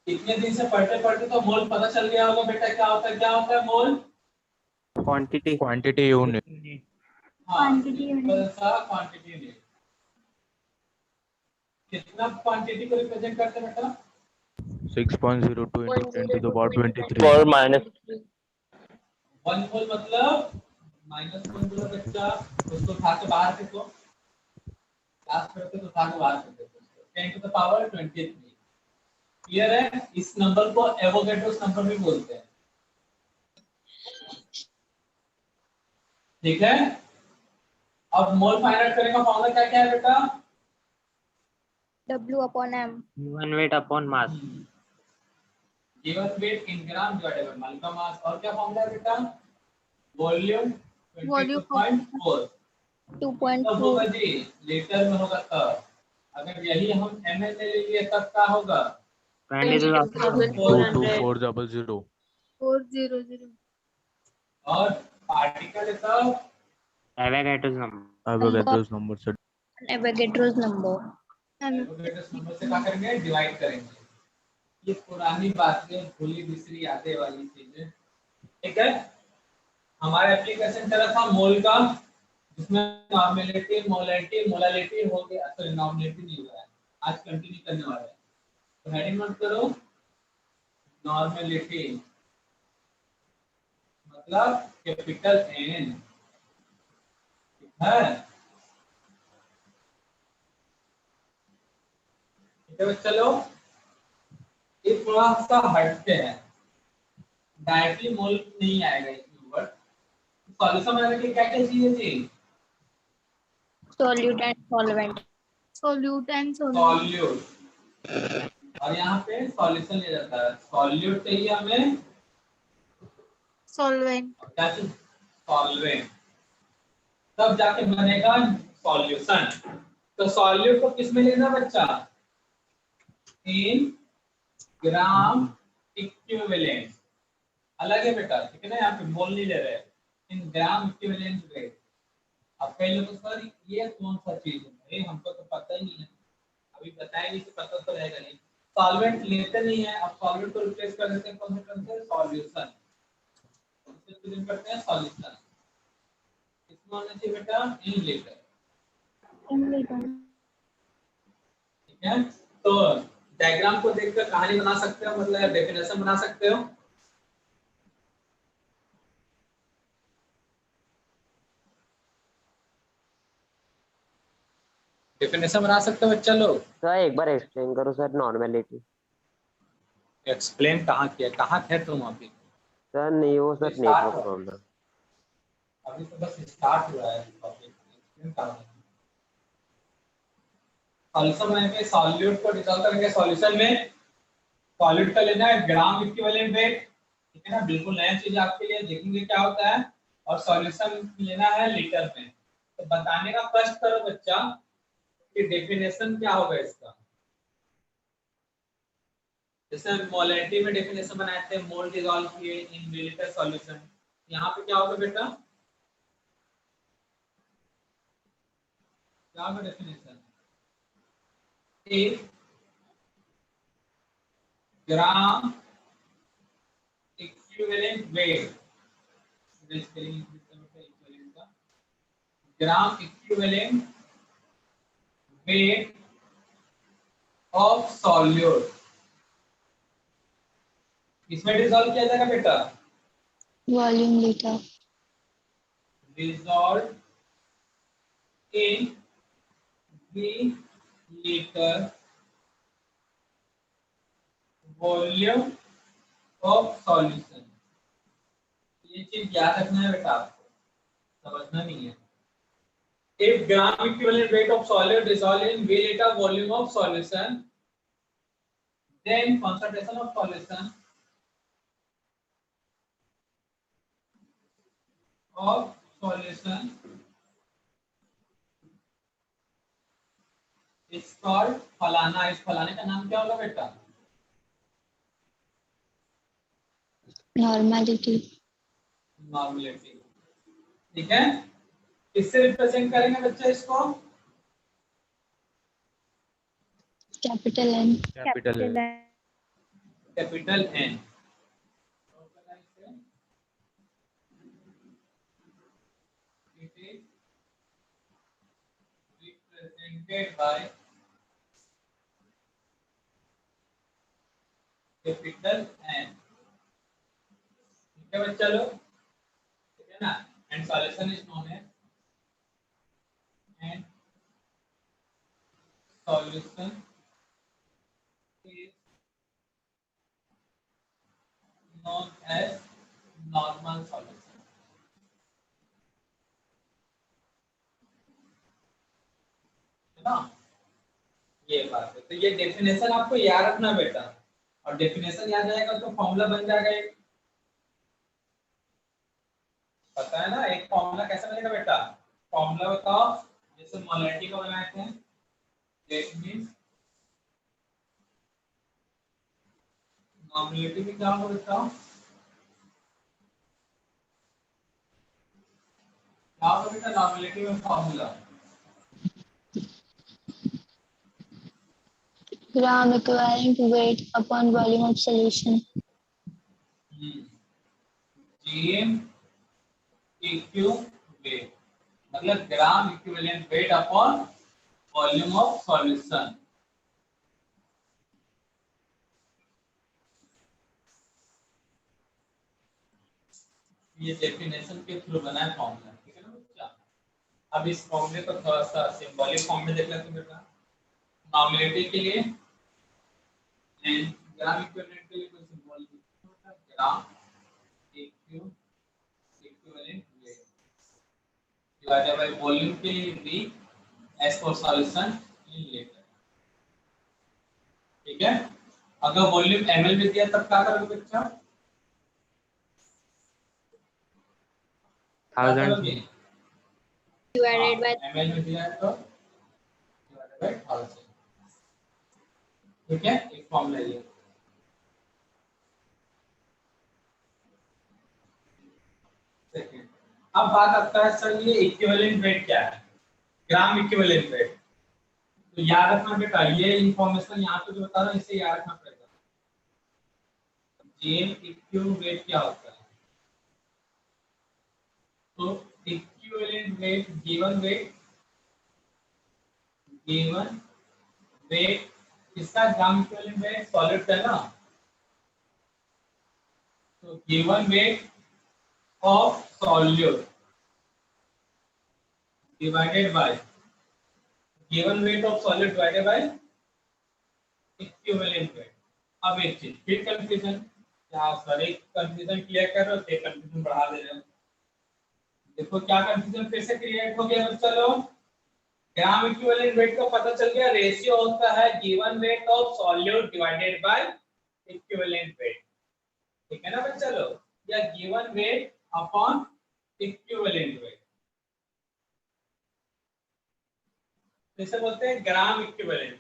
इतने दिन से पढ़ते पढ़ते तो मोल पता चल गया होगा बेटा, क्या होता है मोल? Quantity unit. हाँ, सिंपल सा क्वांटिटी यूनिट। कितना क्वांटिटी को रिप्रेजेंट करते हैं बेटा? 6.02 into 10 to the power 23। 4 minus 1 मोल मतलब माइनस 1 बोला बच्चा, उसको उठा के बाहर फेंको, क्लास करते तो उठा के बाहर फेंको, 10 टू द पावर 23। क्लियर है? इस नंबर को एवोगैड्रोस नंबर भी बोलते हैं। ठीक है, अब मोल फाइंड आउट करने का फॉर्मूला क्या क्या है बेटा? W/M। Given weight upon mass. Given weight in gram divided by mole का मास। और क्या फॉर्मूला है बेटा? वॉल्यूम 22.4। 2.4 तब होगा जी, लीटर में होगा तब। अगर यही हम ml में ले लिए तब क्या होगा? 22400। 400। और पार्टिकल है तब एवोगैड्रोस नंबर। एवोगैड्रोस नंबर से एवोगैड्रोस नंबर। एवोगैड्रोस नंबर से क्या करेंगे? डिवाइड करेंगे। ये पुरानी बातें, भूली बिसरी यादें वाली चीजें। ठीक है, हमारा एप्लीकेशन चला था मोल का, जिसमें नॉर्मेलिटी, मोलैलिटी, मोलालिटी हो गया। सॉरी, नॉर्मेलिटी नहीं हुआ है, आज कंटिन्यू करने वाले हैं। तो हेडिंग नोट करो, नॉर्मेलिटी मतलब कैपिटल एन है। ठीक है, चलो ये थोड़ा सा हटते हैं, डायरेक्टली मोल नहीं आएगा इसमें वर्ड। सॉल्यूशन बनाने के लिए क्या क्या चाहिए जी? Solute and solvent. Solute and solute, और यहाँ पे सॉल्यूशन ले जाता है। सॉल्यूट चाहिए हमें, सॉल्वेंट। क्या चाहिए? सॉल्वेंट, तब जाके बनेगा सॉल्यूशन। तो सॉल्यूट को किस में लेना बच्चा? इन ग्राम इक्विवेलेंट। अलग है बेटा, ठीक है ना, यहाँ पे मोल नहीं ले रहे, इन ग्राम इक्विवेलेंट वेट। अब कई लोग सर ये कौन सा चीज है? अरे हमको तो पता ही नहीं है, अभी बताएंगे कि पता तो रहेगा नहीं। सॉल्वेंट लेते नहीं है, अब सॉल्वेंट को रिप्लेस कर देते हैं कौन से टर्म से? सॉल्यूशन। इससे प्रेजेंट करते हैं सॉल्यूशन। इसमें होना चाहिए बेटा इन लीटर। ठीक है, तो डायग्राम को देखकर कहानी बना सकते हो, मतलब डेफिनेशन बना सकते हो। डेफिनेशन बना सकते हो बच्चा लोग? सर एक बार एक्सप्लेन करो सर नॉर्मेलिटी। एक्सप्लेन कहाँ किया? कहाँ थे तुम अभी? सर नहीं वो सर नेटवर्क प्रॉब्लम। अभी तो बस स्टार्ट हुआ है टॉपिक, एक्सप्लेन कहाँ है? सॉल्यूशन बनाएंगे, सॉल्यूट को डिसॉल्व करेंगे सॉल्यूशन में। सॉल्यूट का लेना है ग्राम इक्विवेलेंट वेट, ठीक है ना, बिल्कुल नया चीज आपके लिए, देखेंगे क्या होता है। और सॉल्यूशन लेना है लीटर में। तो बताने का कष्ट करो बच्चा कि डेफिनेशन क्या होगा इसका। जैसे मोलैलिटी में डेफिनेशन बनाए थे, मोल डिसॉल्व किए इन मिलीलीटर सॉल्यूशन, यहाँ पे क्या होगा बेटा? क्या होगा डेफिनेशन? एक ग्राम equivalent wait, gram equivalent weight of solute. इसमें डिसॉल्व किया जाएगा बेटा, volume litre. Dissolve in litre volume of solution. ये चीज याद रखना है बेटा, आपको समझना नहीं है। If gram equivalent weight of solid dissolved in V liter volume of solution, then concentration of solution is called फलाना। इस फलाने का नाम क्या होगा बेटा? नॉर्मलिटी। नॉर्मलिटी। ठीक है, किससे रिप्रेजेंट करेंगे बच्चे इसको? Capital N. कैपिटल है। Capital N, it is represented by capital N. ठीक है बच्चा लोग, ठीक है ना। And solution is known as, and solution is known as normal solution। है ना, ये बात है। तो ये डेफिनेशन आपको याद रखना बेटा, और डेफिनेशन याद रहेगा तो फॉर्मूला बन जाएगा एक, पता है ना। एक फॉर्मूला कैसा बनेगा बेटा, फॉर्मूला बताओ, जैसे मोलैरिटी का बनाए थे, दैट मींस नॉर्मलिटी में क्या होगा बेटा, क्या होगा बेटा नॉर्मलिटी में formula, gram equivalent weight upon volume of solution। GM eq weight, मतलब gram equivalent weight upon volume of solution. ये डेफिनेशन के थ्रू बना है फॉर्मूला, ठीक है ना बच्चा। अब इस फॉर्मूले को थोड़ा सा सिंबॉलिक फॉर्म में देख लेते हैं बेटा। नॉर्मलिटी के लिए एंड ग्राम इक्विवेलेंट के लिए कोई सिंबल होता है, gram equivalent weight divided by volume के लिए v as for solution in litre. ठीक है, अगर वॉल्यूम ml में दिया तब क्या करोगे बच्चा, 1000 divided by ml में दिया है तो डिवाइडेड बाय 1000। ठीक है, एक फॉर्मूला ये। सेकंड, अब बात आता है सर ये इक्विवेलेंट वेट क्या है, ग्राम इक्विवेलेंट वेट। तो याद रखना बेटा, ये इंफॉर्मेशन यहाँ पे जो बता रहा हूँ इसे याद रखना पड़ेगा। जीएम इक्यू वेट क्या होता है, तो इक्विवेलेंट वेट गिवन वेट इसका ग्राम इक्विवेलेंट वेट सॉलिड का ना, तो given weight of solute divided by given weight of solid divided by equivalent wait. अब एक चीज फिर कंफ्यूजन, क्या सर एक कंफ्यूजन क्लियर कर रहे हो, एक कंफ्यूजन बढ़ा दे रहे हो। देखो क्या कंफ्यूजन फिर से क्रिएट हो गया बच्चा लोग। ग्राम इक्विवेलेंट वेट का पता चल गया, रेशियो होता है given weight of solute divided by equivalent wait. ठीक है ना बच्चा लोग, या given weight upon equivalent weight, इसे बोलते हैं ग्राम इक्विवेलेंट।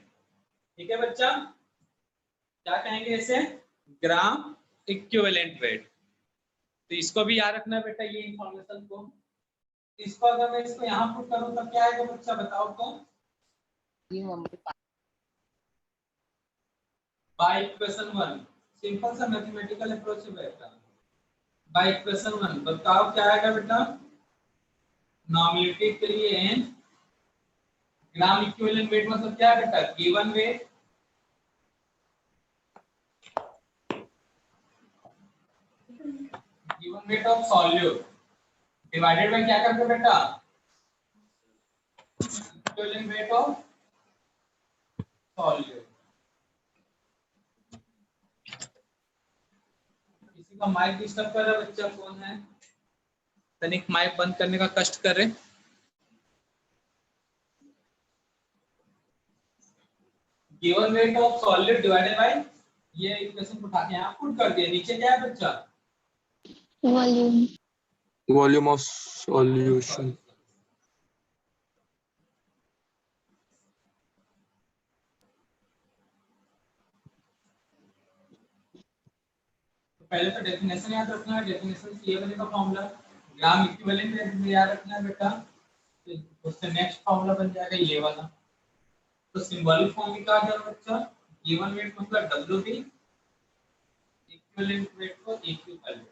ठीक है बच्चा, क्या कहेंगे इसे, ग्राम इक्विवेलेंट वेट। तो इसको भी याद रखना बेटा, ये इंफॉर्मेशन को। इसको अगर मैं इसको यहाँ पुट करूं तब क्या आएगा बच्चा बताओ तो, बाय इक्वेशन 1, सिंपल सा मैथमेटिकल अप्रोच है बेटा। बाय इक्वेशन 1 बताओ क्या आएगा बेटा, नॉर्मलिटी के लिए n, ग्राम इक्विवेलेंट वेट मतलब क्या है बेटा, given weight of solute divided by क्या करते बेटा, इक्विवेलेंट वेट ऑफ सॉल्यूट। किसी का माइक डिस्टर्ब कर रहा है बच्चा, कौन है, तनिक माइक बंद करने का कष्ट कर रहे। Given weight of solid divided by, ये इक्वेशन उठा के यहां पुट कर दिया, नीचे क्या है बच्चा, volume of solution। तो पहले तो डेफिनेशन याद रखना है, डेफिनेशन से ये बनेगा फॉर्मूला, ग्राम इक्विवेलेंट वेट याद रखना है बेटा, तो उससे नेक्स्ट फॉर्मूला बन जाएगा ये वाला। तो सिंबॉलिक फॉर्म में क्या आ गया बच्चा, गिवन वेट मतलब डब्ल्यू बी इक्विवेलेंट वेट को इक्यू कर लेते हैं।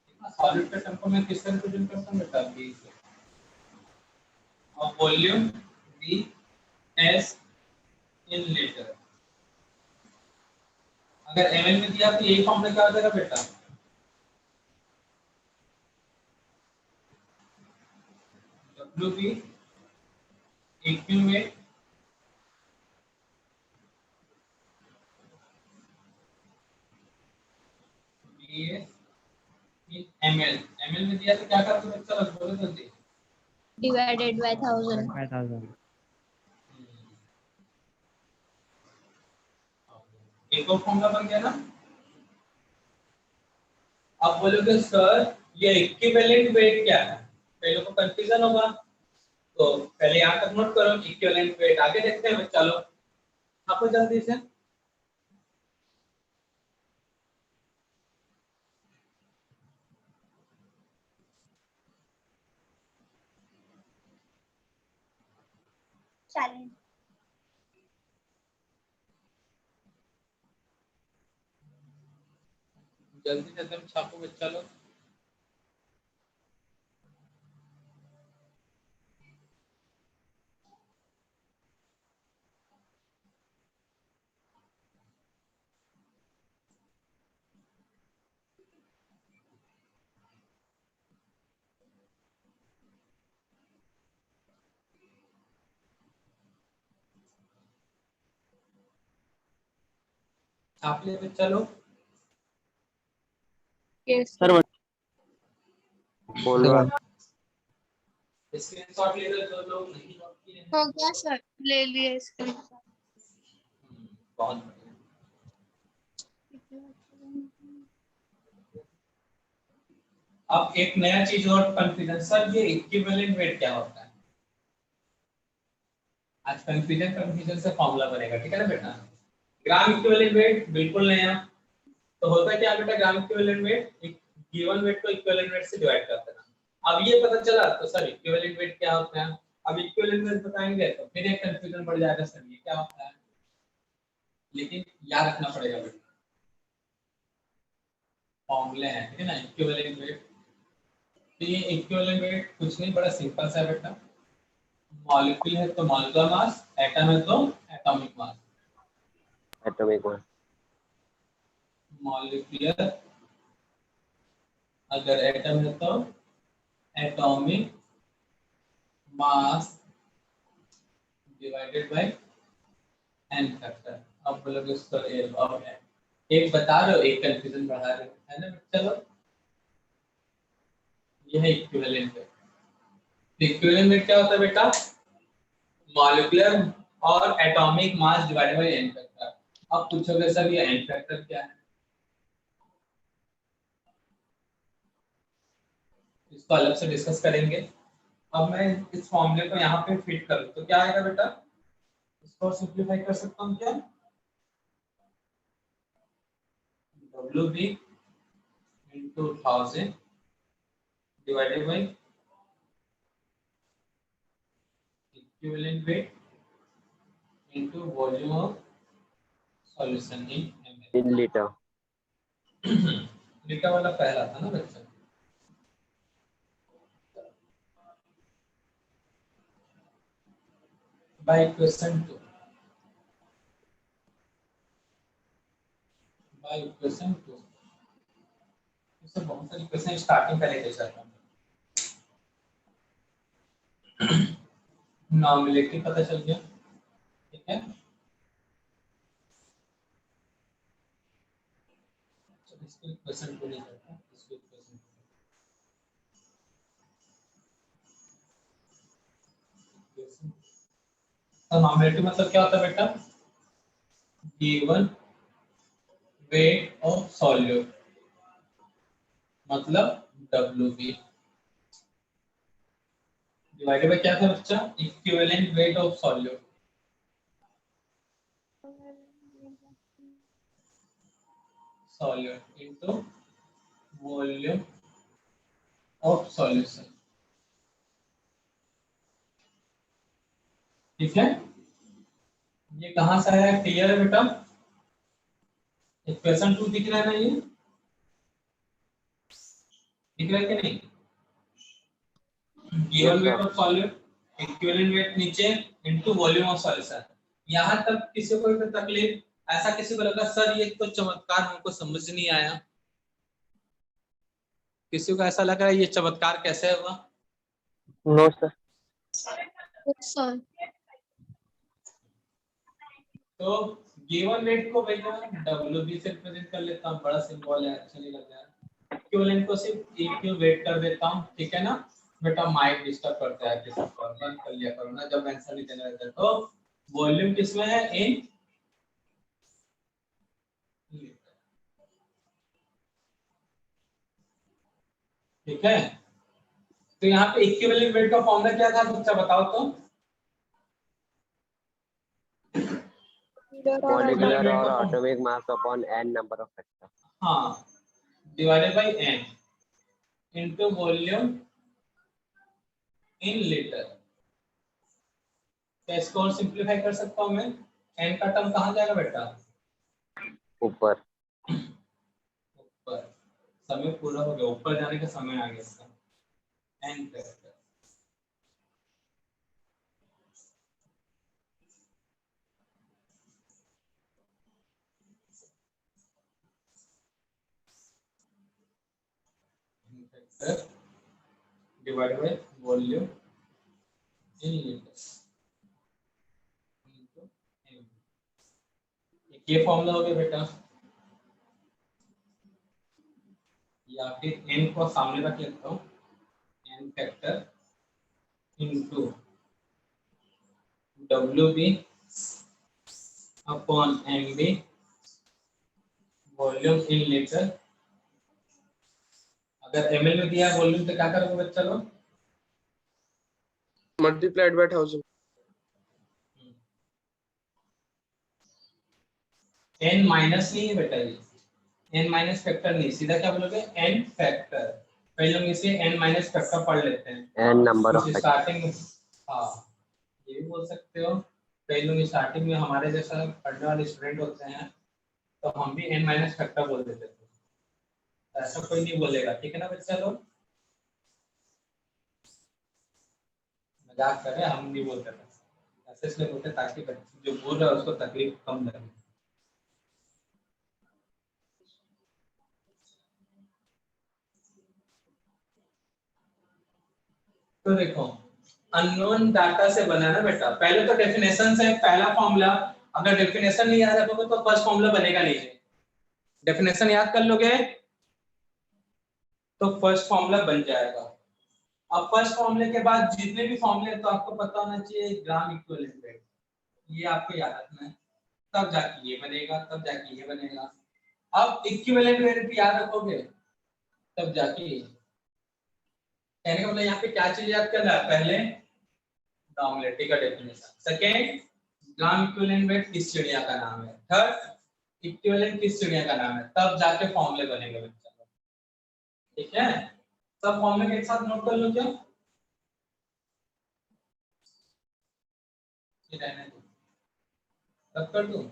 ठीक है, सॉलिड के टर्म को मैं किस तरह रिप्रेजेंट करता हूं बेटा, बी से, और volume B S in litre. अगर ml में दिया तो यही फॉर्मूला क्या हो जाएगा बेटा, WB इक्यू में BS इन ml में दिया तो क्या करते बच्चा, बस बोलो जल्दी। divided by 1000. 5000. एक और फॉर्मूला बन गया ना। अब बोलोगे सर ये इक्विवेलेंट वेट क्या है, पहले को कंफ्यूजन होगा, तो पहले यहाँ तक नोट करो इक्विवेलेंट वेट, आगे देखते हैं बच्चा लोग। आपको जल्दी से Challenge. जल्दी से एकदम छापो बच्चा लोग। छाप ले बच्चा लोग। Yes. सर बोलो आप. स्क्रीनशॉट ले लो जो लोग नहीं नोट किए हैं। हो गया सर, ले लिए इसके। बहुत बढ़िया। अब एक नया चीज और कंफ्यूजन, सर ये इक्विवेलेंट वेट क्या होता है, आज कंफ्यूजन से फॉर्मूला बनेगा, ठीक है ना बेटा। ग्राम इक्विवेलेंट वेट बिल्कुल नया, तो होता है क्या बेटा, ग्राम इक्विवेलेंट वेट एक गिवन वेट को इक्विवेलेंट वेट से डिवाइड कर देना। अब ये पता चला तो सर इक्विवेलेंट वेट क्या होता है, अब इक्विवेलेंट वेट बताएंगे तो फिर एक कंफ्यूजन बढ़ जाएगा, सर ये क्या होता है, लेकिन याद रखना पड़ेगा बेटा फॉर्मूले हैं, ठीक है ना। इक्विवेलेंट वेट, तो ये इक्विवेलेंट वेट कुछ नहीं, बड़ा सिंपल सा है बेटा। मॉलिक्यूल है तो मॉलिक्यूलर मास, एटम है तो atomic mass. Atomic mass. Molecular, अगर एटम है तो atomic mass divided by N factor. अब बोलोगे उसको एक बता रहे हो एक कंफ्यूजन बढ़ा रहे हो, है ना। चलो ये है इक्विवेलेंट वेट। इक्विवेलेंट वेट क्या होता है बेटा, मॉलिक्यूलर और atomic mass divided by N factor. अब पूछोगे सर ये एन फैक्टर क्या है, इसको अलग से डिस्कस करेंगे। अब मैं इस फॉर्मूले को यहाँ पे फिट करूँ तो क्या आएगा बेटा, इसको सिंपलीफाई कर सकता हूँ क्या, WB into 1000 divided by equivalent weight into volume of solution in ml। In litre. Litre वाला पहला था ना बच्चा। बाय इक्वेशन 2, बाय इक्वेशन 2 इससे बहुत सारी इक्वेशन स्टार्टिंग का लेके चलता हूँ। नॉर्मलिटी पता चल गया, ठीक है। इसको इक्वेशन 2 नहीं करता, इसको इक्वेशन 2। तो नॉर्मलिटी मतलब क्या होता है बेटा, गिवन वेट ऑफ सॉल्यूट मतलब WB डिवाइडेड बाय क्या था बच्चा, equivalent weight of solute. Solute into volume of solution, ठीक है। ये कहां से आया, क्लियर है बेटा। इक्वेशन 2 दिख रहा है ना, ये दिख रहा है कि नहीं? Given weight of solute, equivalent weight नीचे इनटू वॉल्यूम ऑफ सॉल्यूशन। यहां तक किसी को कोई तकलीफ, ऐसा किसी को लगा सर ये तो चमत्कार हमको समझ नहीं आया, किसी को ऐसा लग रहा है ये चमत्कार कैसे हुआ? No sir. सर तो गिवन वेट को भैया WB से रिप्रेजेंट कर लेता हूँ, बड़ा सिंबल है, अच्छा नहीं लग रहा है। इक्विवेलेंट को सिर्फ EQ वेट कर देता हूँ, ठीक है ना बेटा? माइक डिस्टर्ब करता है किसी को, बंद कर लिया करो ना जब आंसर नहीं देना रहता है। तो वॉल्यूम किसमें है? इन लीटर, ठीक है? तो यहाँ पे इक्विवेलेंट वेट का फॉर्मूला क्या था बच्चा, बताओ तो? मॉलिक्यूलर और atomic mass upon n number of factor. हाँ, divided by n into volume in litre. तो इसको और सिंपलीफाई कर सकता हूँ मैं, n का टर्म कहाँ जाएगा बेटा? ऊपर। ऊपर। समय पूरा हो गया, ऊपर जाने का समय आ गया इसका। n factor divided by volume in litre. ये फॉर्मूला हो गया बेटा, या फिर n को सामने रख लेता हूँ, n factor into WB upon MB volume in litre. अगर ml में दिया है वॉल्यूम तो क्या करोगे बच्चा लोग? Multiplied by 1000। n माइनस नहीं है बेटा, ये n माइनस फैक्टर नहीं, सीधा क्या बोलोगे? n factor. पहले हम इसे n माइनस फैक्टर पढ़ लेते हैं, n number of factor. Starting में। हाँ, ये भी बोल सकते हो। कई लोग स्टार्टिंग में हमारे जैसा पढ़ने वाले स्टूडेंट होते हैं तो हम भी n माइनस फैक्टर बोल देते थे, ऐसा कोई नहीं बोलेगा, ठीक है ना बच्चा लोग? मजाक कर रहे हैं, हम नहीं बोलते थे ऐसे, इसलिए बोलते ताकि बच्चे जो बोल रहा है उसको तकलीफ कम लगे। तो देखो, अननोन डाटा से बना है ना बेटा, पहले तो डेफिनेशन से पहला फॉर्मूला, अगर डेफिनेशन नहीं याद रखोगे तो फर्स्ट फॉर्मूला बनेगा नहीं। डेफिनेशन याद कर लोगे तो फर्स्ट फॉर्मूला बन जाएगा। अब फर्स्ट फॉर्मूले के बाद जितने भी फॉर्मूले तो आपको पता होना चाहिए, ग्राम इक्विवेलेंट वेट, ये आपको याद रखना है, तब जाके ये बनेगा, तब जाके ये बनेगा। अब इक्विवेलेंट वेट भी याद रखोगे तब जाके ये। कहने का मतलब यहाँ पे क्या चीज याद करना है? पहले नॉर्मलिटी का डेफिनेशन, सेकंड ग्राम इक्विवेलेंट वेट किस चिड़िया का नाम है, थर्ड इक्विवेलेंट किस चिड़िया का नाम है, तब जाके फॉर्मूले बनेंगे बच्चा, ठीक है? सब फॉर्मूले के साथ नोट कर लो क्या? ये रहने दो, तब कर दो।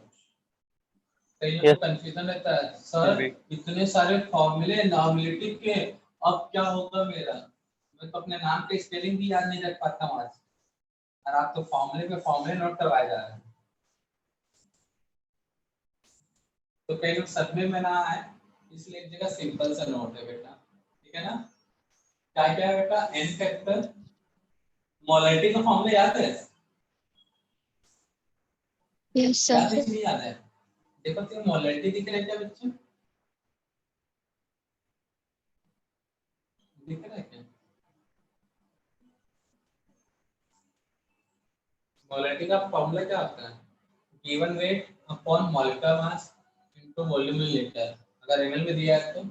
कई लोगों को कंफ्यूजन रहता है, सर इतने सारे फॉर्मूले नॉर्मलिटी के, अब क्या होगा मेरा? मैं तो अपने नाम के स्पेलिंग भी याद नहीं रख पाता हूँ आज, और आप तो फॉर्मूले पे फॉर्मूले नोट करवाए जा रहे हैं। तो कई लोग सदमे में ना आए, इसलिए एक जगह सिंपल सा नोट है बेटा, ठीक है ना? क्या क्या है बेटा? n फैक्टर, मोलैरिटी का फॉर्मूला याद है? यस याद सर। है कि नहीं याद है? देखो तो मोलैरिटी दिख रहा है क्या बच्चे? दिख रहा है क्या? मोलैरिटी का फॉर्मूला क्या होता है? Given weight upon molecular mass into volume in litre. अगर ml में दिया है तो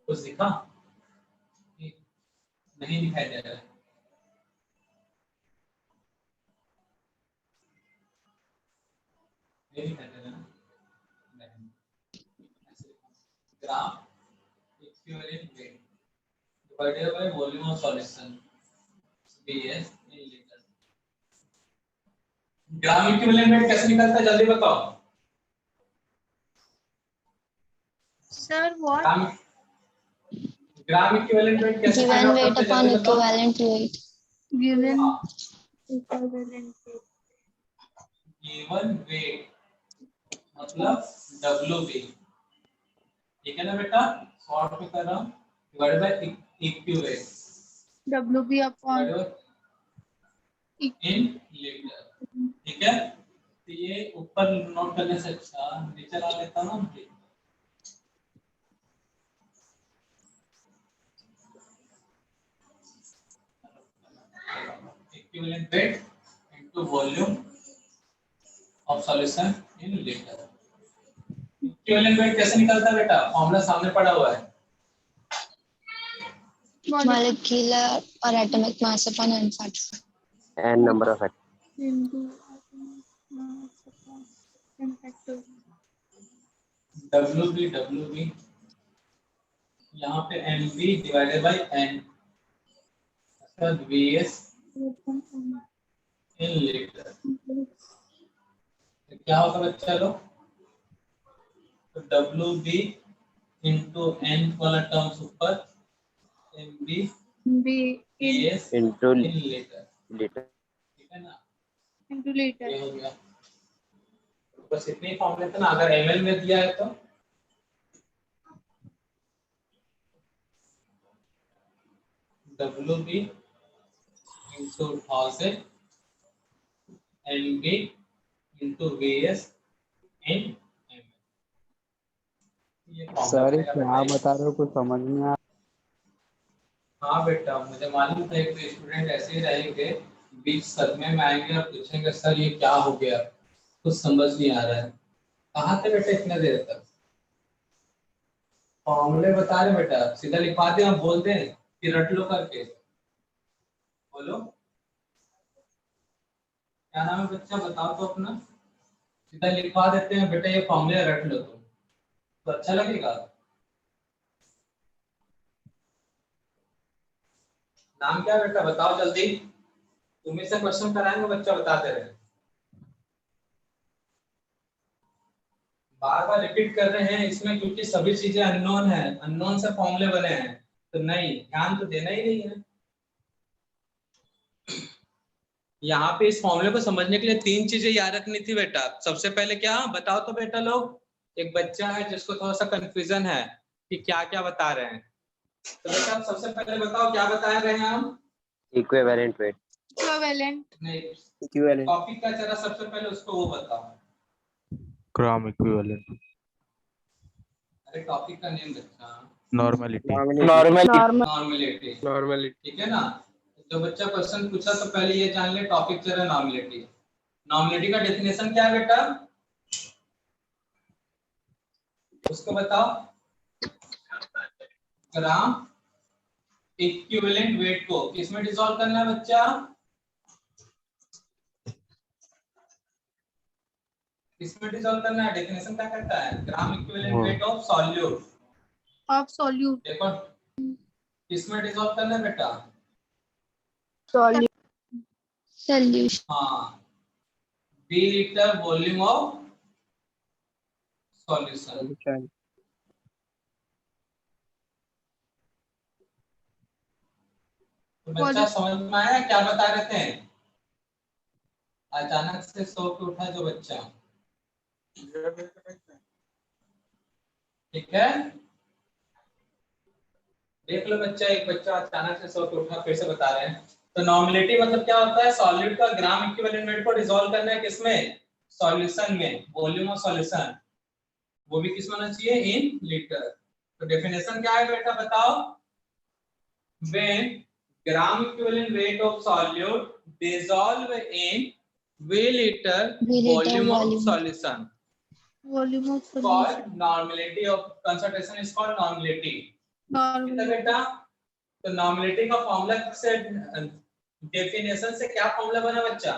कुछ दिखा? नहीं दिखाई दे रहा है। नहीं दिखाई दे रहा है। Gram equivalent wait divided by volume of solution, BS in liter। Gram equivalent wait कैसे निकलता है जल्दी बताओ। Sir what? Gram equivalent wait कैसे Given फाइंड आउट weight करते हैं upon जल्दी बताओ। equivalent weight. गिवन हाँ, इक्विवेलेंट गिवन वेट मतलब WB, ठीक है ना बेटा, शॉर्ट में कर रहा हूँ, divided by equivalent WB upon in litre, ठीक है। तो ये ऊपर नोट करने से अच्छा नीचे ला लेता हूँ ना। Equivalent weight into volume of solution in litre. Equivalent weight कैसे निकलता है बेटा, फॉर्मूला सामने पड़ा हुआ है। Molecular or atomic mass upon n factor. N number of atoms. into mass upon n factor. WB यहाँ पे MB divided by N VS in litre. तो क्या होगा बच्चा लोग, तो WB इंटू N वाला टर्म्स ऊपर, MB B VS Into in litre, liter. ठीक है ना। into liter. ये हो गया, बस इतने ही फॉर्मूले थे ना। अगर ml में दिया है तो WB into 1000 MB into VS इन ml। ये फॉर्मूला सर बनेगा क्या बेटा। बता रहे हो कुछ समझ नहीं आ हाँ बेटा, मुझे मालूम था कि स्टूडेंट ऐसे ही रहेंगे, बीच सदमे में आएंगे और पूछेंगे सर ये क्या हो गया, कुछ समझ नहीं आ रहा है। कहाँ थे बेटा इतने देर तक, फॉर्मूले बता रहे बेटा, सीधा लिखवा दे, हम बोल दें कि रट लो करके। बोलो क्या नाम है बच्चा, बताओ तो अपना। सीधा लिखवा देते हैं बेटा ये फॉर्मूले रट लो तुम, तो अच्छा लगेगा। नाम क्या है बेटा बताओ जल्दी, तुम्हें से क्वेश्चन कराएंगे, बच्चा बताते रहे। बार बार रिपीट कर रहे हैं इसमें क्योंकि सभी चीजें अननोन है, अननोन से फॉर्मूले बने हैं, तो नहीं ध्यान तो देना ही नहीं है। यहाँ पे इस फॉर्मूले को समझने के लिए 3 चीजें याद रखनी थी बेटा। सबसे पहले क्या बताओ तो बेटा लोग, एक बच्चा है जिसको थोड़ा सा कंफ्यूजन है कि क्या क्या बता रहे हैं, तो बेटा सबसे पहले बताओ क्या बता रहे हैं हम। Equivalent weight. Equivalent. नहीं, Equivalent. टॉपिक का जरा सबसे पहले उसको वो बताओ। ग्राम इक्विवेलेंट, अरे टॉपिक का नेम बच्चा, नॉर्मेलिटी, नॉर्मेलिटी, Normally. ठीक है ना। जो बच्चा क्वेश्चन पूछा तो पहले ये जान ले टॉपिक क्या है, नॉर्मेलिटी। नॉर्मेलिटी का डेफिनेशन क्या है बेटा, उसको बताओ। ग्राम इक्विवेलेंट वेट को किसमें डिसॉल्व करना है बच्चा, किसमें डिसॉल्व करना है, डेफिनेशन क्या कहता है, gram equivalent weight of solute. Of solute. देखो किसमें डिसॉल्व करना है बेटा, Solution. हाँ, B litre volume of solution. Solution. तो बच्चा समझ में आया क्या बता रहे थे, अचानक से सो के उठा जो बच्चा, ठीक है। देख लो बच्चा, एक बच्चा अचानक से सो के उठा, फिर से बता रहे हैं। तो नॉर्मेलिटी मतलब क्या होता है, सॉल्यूट का ग्राम इक्विवेलेंट वेट को डिसॉल्व करना है किसमें, सॉल्यूशन में, वॉल्यूम ऑफ सॉल्यूशन, वो भी किस में होना चाहिए, इन लीटर। तो डेफिनेशन क्या है बेटा बताओ, when gram equivalent weight of solute dissolve in V-liter volume of volume. solution Volume of solution. called normality of concentration is called normality, Normal. कितना बेटा। तो नॉर्मेलिटी का फॉर्मूला से, डेफिनेशन से क्या फॉर्मूला बना बच्चा,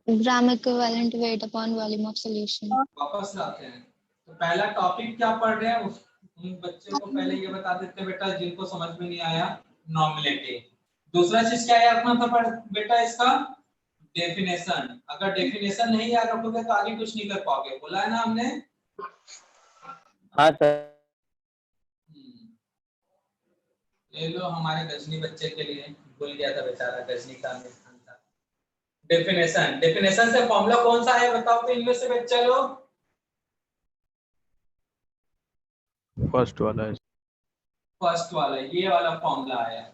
Gram equivalent weight upon volume of solution. वापस लाते हैं। तो पहला टॉपिक क्या पढ़ रहे हैं उन बच्चों को पहले ये बता देते हैं बेटा जिनको समझ में नहीं आया, नॉर्मेलिटी। दूसरा चीज क्या याद रखना था बेटा, इसका डेफिनेशन, अगर डेफिनेशन नहीं याद रखोगे तो आगे कुछ नहीं कर पाओगे, बोला है ना हमने। हाँ सर। ले लो हमारे गजनी बच्चे के लिए, भूल गया था बेचारा, गजनी का स्थान था। डेफिनेशन, डेफिनेशन से फॉर्मूला कौन सा है बताओ तो इनमें से बच्चा लोग। फर्स्ट वाला है। फर्स्ट वाला, ये वाला फॉर्मूला आया।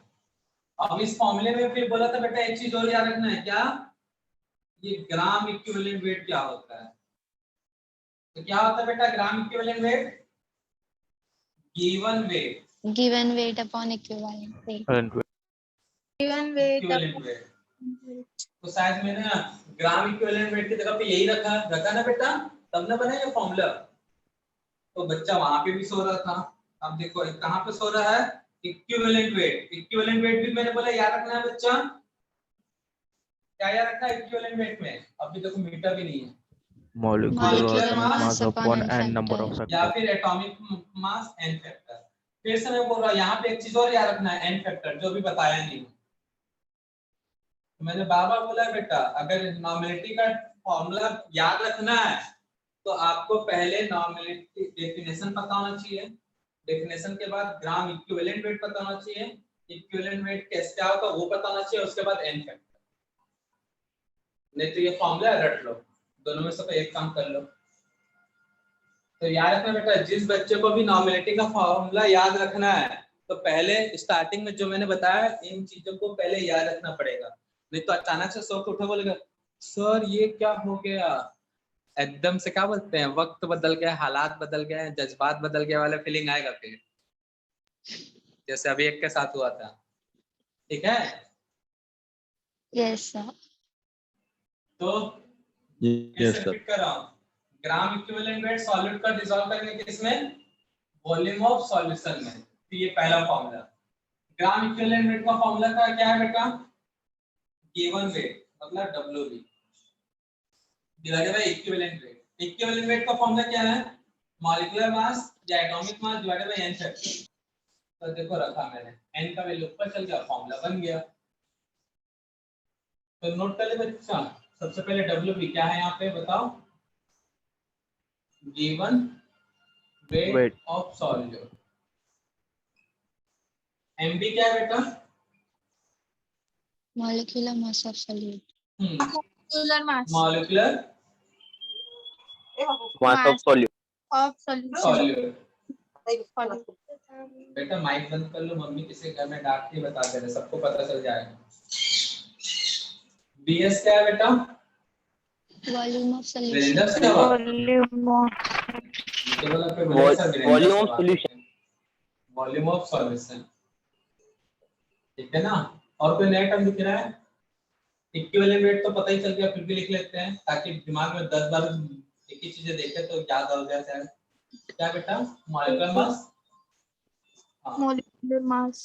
अब इस फॉर्मूले में फिर बोला था बेटा एक चीज और याद रखना है, क्या? ये ग्राम इक्विवेलेंट वेट क्या होता है? तो क्या होता है बेटा ग्राम equivalent wait? Given weight, Given weight upon equivalent weight. Given weight equivalent weight. तो शायद मैंने ना ग्राम इक्विवेलेंट वेट की जगह पे यही रखा ना बेटा, तब ना बना ये फॉर्मूला। तो बच्चा वहां पे भी सो रहा था, अब देखो कहां पे सो रहा है? Equivalent weight. इक्विवेलेंट वेट भी मैंने बोला याद रखना है बच्चा, क्या याद रखना है इक्विवेलेंट वेट में? अभी देखो मीटर भी नहीं है। Molecular Molecular mass mass upon upon n n number of factor. या factors. फिर एटॉमिक मास एन फैक्टर। फिर से मैं बोल रहा हूं यहाँ पे एक चीज और याद रखना है, एन फैक्टर, जो भी बताया नहीं। तो मैंने बार बार बोला है बेटा, अगर नॉर्मेलिटी का फॉर्मूला याद रखना है तो आपको पहले नॉर्मेलिटी डेफिनेशन पता होना चाहिए, डेफिनेशन के बाद ग्राम इक्विवेलेंट वेट पता होना चाहिए, इक्विवेलेंट वेट कैसे क्या होगा वो पता होना चाहिए, उसके बाद एन फैक्टर। नहीं तो ये फॉर्मूला रट लो, दोनों में से कोई एक काम कर लो। तो याद रखना बेटा, जिस बच्चे को भी नॉर्मेलिटी का फॉर्मूला याद रखना है तो पहले स्टार्टिंग में जो मैंने बताया इन चीजों को पहले याद रखना पड़ेगा, नहीं तो अचानक से सो के उठे बोलेगा सर ये क्या हो गया, एकदम से क्या बोलते हैं, वक्त बदल गया, हालात बदल गए, जज्बात बदल गया वाला फीलिंग आएगा फिर, जैसे अभी एक के साथ हुआ था। ठीक है, Yes, sir. तो Yes, sir. रिपीट कर रहा हूँ, ग्राम इक्विवेलेंट वेट सॉल्यूट का डिसॉल्व करने के इसमें वॉल्यूम ऑफ सॉल्यूशन में। तो ये पहला फॉर्मूला। ग्राम इक्विवेलेंट वेट का फॉर्मूला का क्या है बेटा? गिवन वेट मतलब W V divided by equivalent weight. Equivalent weight का फॉर्मूला क्या है? मॉलिक्यूलर मास या atomic mass divided by N factor. तो देखो रखा मैंने, एन का वैल्यू ऊपर चल गया, फॉर्मूला बन गया। तो नोट कर ले बच्चा, सबसे पहले डब्ल्यूवी क्या है यहाँ पे बताओ? Given Weight. Weight of solute. MB क्या है बेटा? Molecular mass of solute. molecular mass molecular mass of solute. of solution. Solute. Solute. बेटा माइक बंद कर लो, मम्मी किसी घर में डांट के बता दे रहे, सबको पता चल जाएगा। बीएस क्या है बेटा? Volume of solution. वीरेंद्र से क्या बात? Volume of solution. Volume of solution, ठीक है ना? और कोई नया टर्म दिख रहा है? इक्विवेलेंट वेट तो पता ही चल गया, फिर भी लिख लेते हैं ताकि दिमाग में 10 बार एक ही चीजें देखे तो याद हो जाए शायद। क्या बेटा? Molecular mass Molecular mass.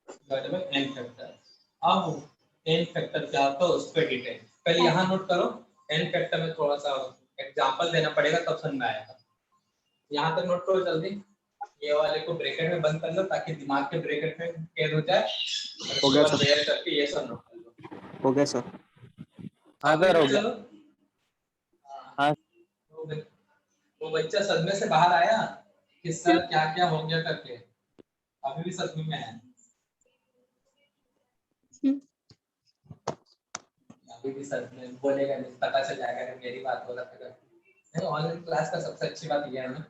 Divided by N factor. अब एन फैक्टर क्या होता है उस पर डिटेल पहले यहाँ नोट करो। एन फैक्टर में थोड़ा सा एग्जांपल देना पड़ेगा तब समझ में आएगा। यहाँ तक नोट करो जल्दी, ये वाले को ब्रैकेट में बंद कर लो ताकि दिमाग के ब्रैकेट में कैद हो जाए। हो गया सर। तैयार करके ये सब नोट कर लो। हो गया सर। हाँ अभी सर हो गया। चलो। हाँ। वो बच्चा सदमे से बाहर आया कि सर क्या क्या हो गया करके, अभी भी सदमे में है। अभी भी सदमे बोलेगा नहीं, पता चल जाएगा कि मेरी बात हो रहा था। ऑनलाइन क्लास का सबसे अच्छी बात यह है ना,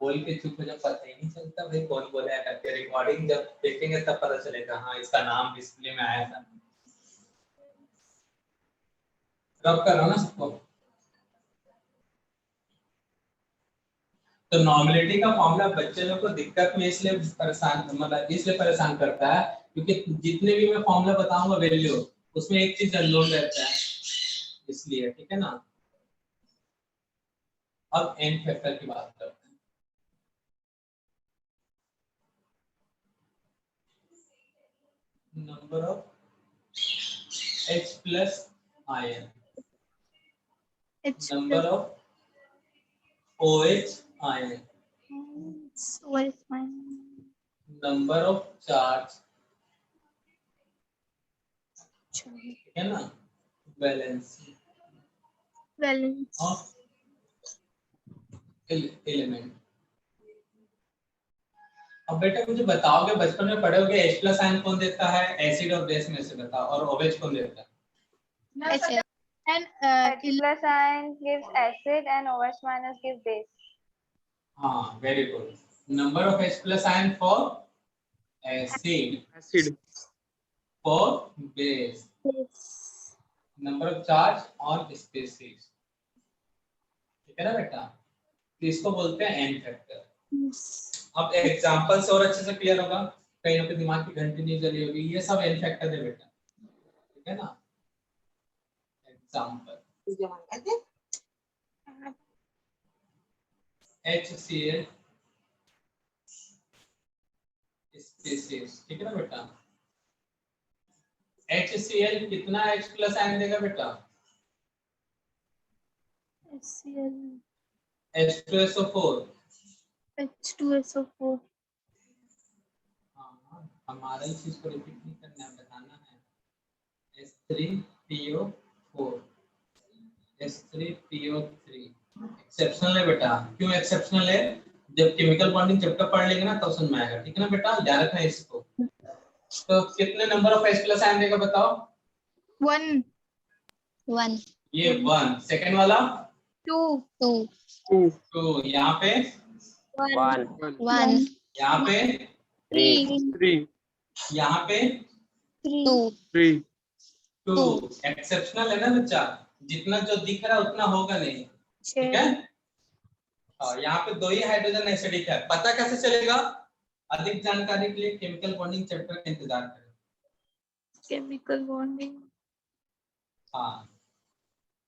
बोल के चुप हो जब पता ही नहीं चलता भाई कौन बोला है करके, रिकॉर्डिंग जब देखेंगे तब पता चलेगा हाँ इसका नाम डिस्प्ले में आया था। रब कर रहा ना सबको। तो नॉर्मेलिटी का फॉर्मूला बच्चे लोग को दिक्कत में इसलिए परेशान, मतलब इसलिए परेशान करता है क्योंकि जितने भी मैं फॉर्मूला बताऊंगा वैल्यू, उसमें एक चीज अननोन रहता है, इसलिए। ठीक है ना? अब एन फैक्टर की बात करते हैं। Number of H plus ion, It's number of OH ion, what is my number of charge, ठीक है ना, वैलेंसी Valence. Of element. अब बेटा मुझे बताओगे, बचपन में पढ़े होगे H प्लस आयन कौन देता है, एसिड और बेस में से बताओ, और OH कौन देता है? Acid. And H plus ion gives acid and OH minus gives base. हाँ, very good. Number of H plus ion for acid, Acid. For base, number of charge और स्पीसीज, ठीक है ना बेटा? तो इसको बोलते हैं एन फैक्टर। अब एग्जांपल से और अच्छे से क्लियर होगा, कहीं पे दिमाग की घंटी नहीं जली होगी। ये सब एन फैक्टर है बेटा, ठीक है ना? एग्जांपल HCl स्पीसीज, ठीक है ना बेटा? HCl कितना H प्लस आयन देगा बेटा? HCl. H2SO4। H2SO4. हाँ, हमारा ही चीज को रिपीट नहीं करना है, बताना है। H3PO4, H3PO3 एक्सेप्शनल है बेटा। क्यों एक्सेप्शनल है? जब केमिकल बॉन्डिंग चैप्टर पढ़ लेंगे ना तब समझ में आएगा, ठीक है ना बेटा? याद रखना है इसको। तो कितने number of H plus ion देगा बताओ? 1, 1, ये 1। सेकंड वाला 2, 2, 2, यहाँ पे 1, 1, यहाँ पे 3, 3, यहाँ पे 2, 3. 2। एक्सेप्शनल है ना बच्चा, जितना जो दिख रहा है उतना होगा नहीं, ठीक है? और यहाँ पे 2 ही हाइड्रोजन एसिडिक है। पता कैसे चलेगा? अधिक जानकारी के लिए केमिकल बॉन्डिंग चैप्टर का इंतजार करें। chemical bonding. हाँ,